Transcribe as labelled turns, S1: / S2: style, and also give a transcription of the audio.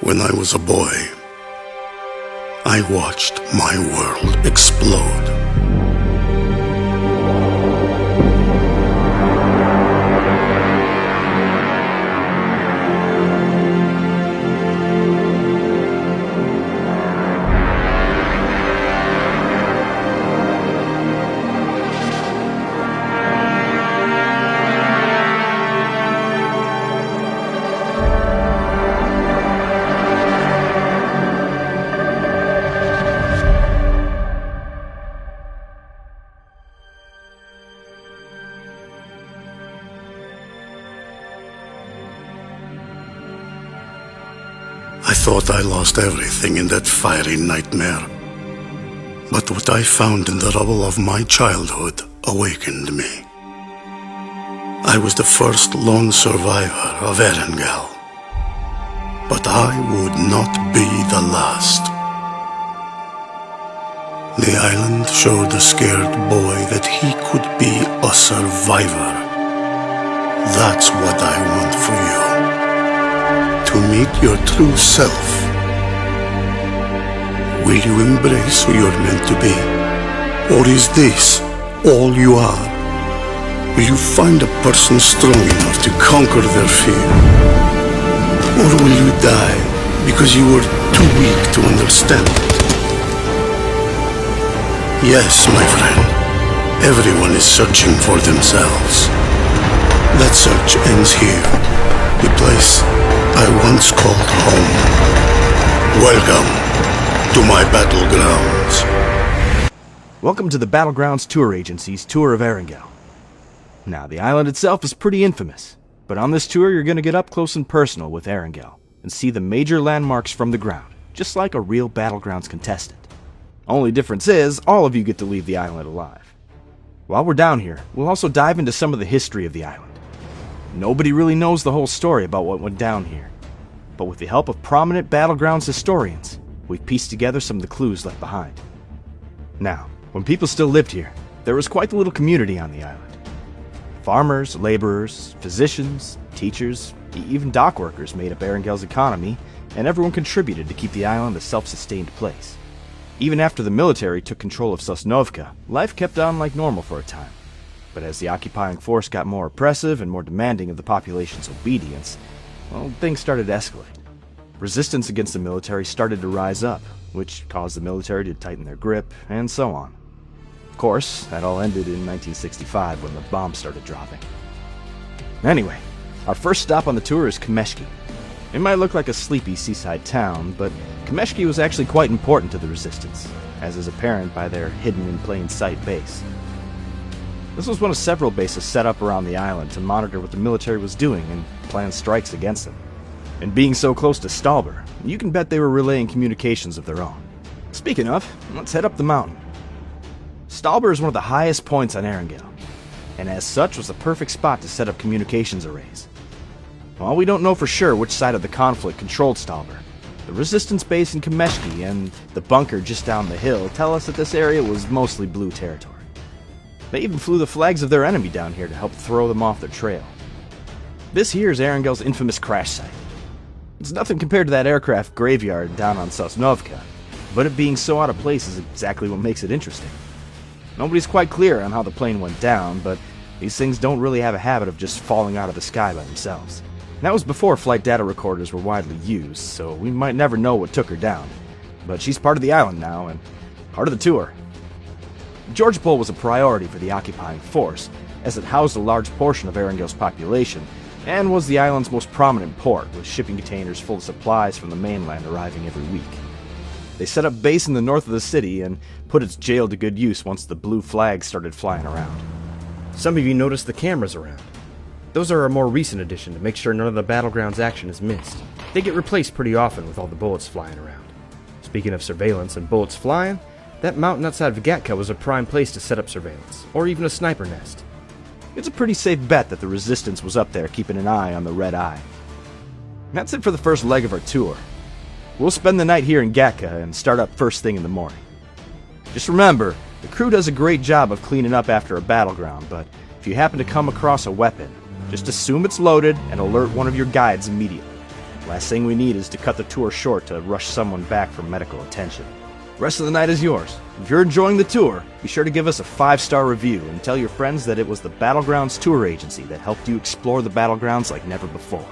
S1: When I was a boy, I watched my world explode. I thought I lost everything in that fiery nightmare. But what I found in the rubble of my childhood awakened me. I was the first lone survivor of Erangel. But I would not be the last. The island showed a scared boy that he could be a survivor. That's what I want for you. To meet your true self. Will you embrace who you're meant to be? Or is this all you are? Will you find a person strong enough to conquer their fear? Or will you die because you were too weak to understand it? Yes, my friend, everyone is searching for themselves. That search ends here, the place I once called home. Welcome to my battlegrounds.
S2: Welcome to the Battlegrounds Tour Agency's tour of Erangel. Now, the island itself is pretty infamous, but on this tour you're going to get up close and personal with Erangel and see the major landmarks from the ground, just like a real Battlegrounds contestant. Only difference is, all of you get to leave the island alive. While we're down here, we'll also dive into some of the history of the island. Nobody really knows the whole story about what went down here, but with the help of prominent Battlegrounds historians, we've pieced together some of the clues left behind. Now, when people still lived here, there was quite the little community on the island. Farmers, laborers, physicians, teachers, even dock workers made up Erangel's economy, and everyone contributed to keep the island a self-sustained place. Even after the military took control of Sosnovka, life kept on like normal for a time. But as the occupying force got more oppressive and more demanding of the population's obedience, well, things started to escalate. Resistance against the military started to rise up, which caused the military to tighten their grip, and so on. Of course, that all ended in 1965 when the bombs started dropping. Anyway, our first stop on the tour is Kameshki. It might look like a sleepy seaside town, but Kameshki was actually quite important to the resistance, as is apparent by their hidden-in-plain-sight base. This was one of several bases set up around the island to monitor what the military was doing and plan strikes against them. And being so close to Stalber, you can bet they were relaying communications of their own. Speaking of, let's head up the mountain. Stalber is one of the highest points on Erangel, and as such was the perfect spot to set up communications arrays. While we don't know for sure which side of the conflict controlled Stalber, the resistance base in Kameshki and the bunker just down the hill tell us that this area was mostly blue territory. They even flew the flags of their enemy down here to help throw them off their trail. This here is Erangel's infamous crash site. It's nothing compared to that aircraft graveyard down on Sosnovka, but it being so out of place is exactly what makes it interesting. Nobody's quite clear on how the plane went down, but these things don't really have a habit of just falling out of the sky by themselves. That was before flight data recorders were widely used, so we might never know what took her down. But she's part of the island now, and part of the tour. Georgopol was a priority for the occupying force, as it housed a large portion of Erangel's population, and was the island's most prominent port, with shipping containers full of supplies from the mainland arriving every week. They set up base in the north of the city and put its jail to good use once the blue flags started flying around. Some of you noticed the cameras around. Those are a more recent addition to make sure none of the Battlegrounds action is missed. They get replaced pretty often with all the bullets flying around. Speaking of surveillance and bullets flying, that mountain outside Vigatka was a prime place to set up surveillance, or even a sniper nest. It's a pretty safe bet that the resistance was up there keeping an eye on the Red Eye. That's it for the first leg of our tour. We'll spend the night here in Gatka and start up first thing in the morning. Just remember, the crew does a great job of cleaning up after a battleground, but if you happen to come across a weapon, just assume it's loaded and alert one of your guides immediately. Last thing we need is to cut the tour short to rush someone back for medical attention. The rest of the night is yours. If you're enjoying the tour, be sure to give us a 5-star review and tell your friends that it was the Battlegrounds Tour Agency that helped you explore the Battlegrounds like never before.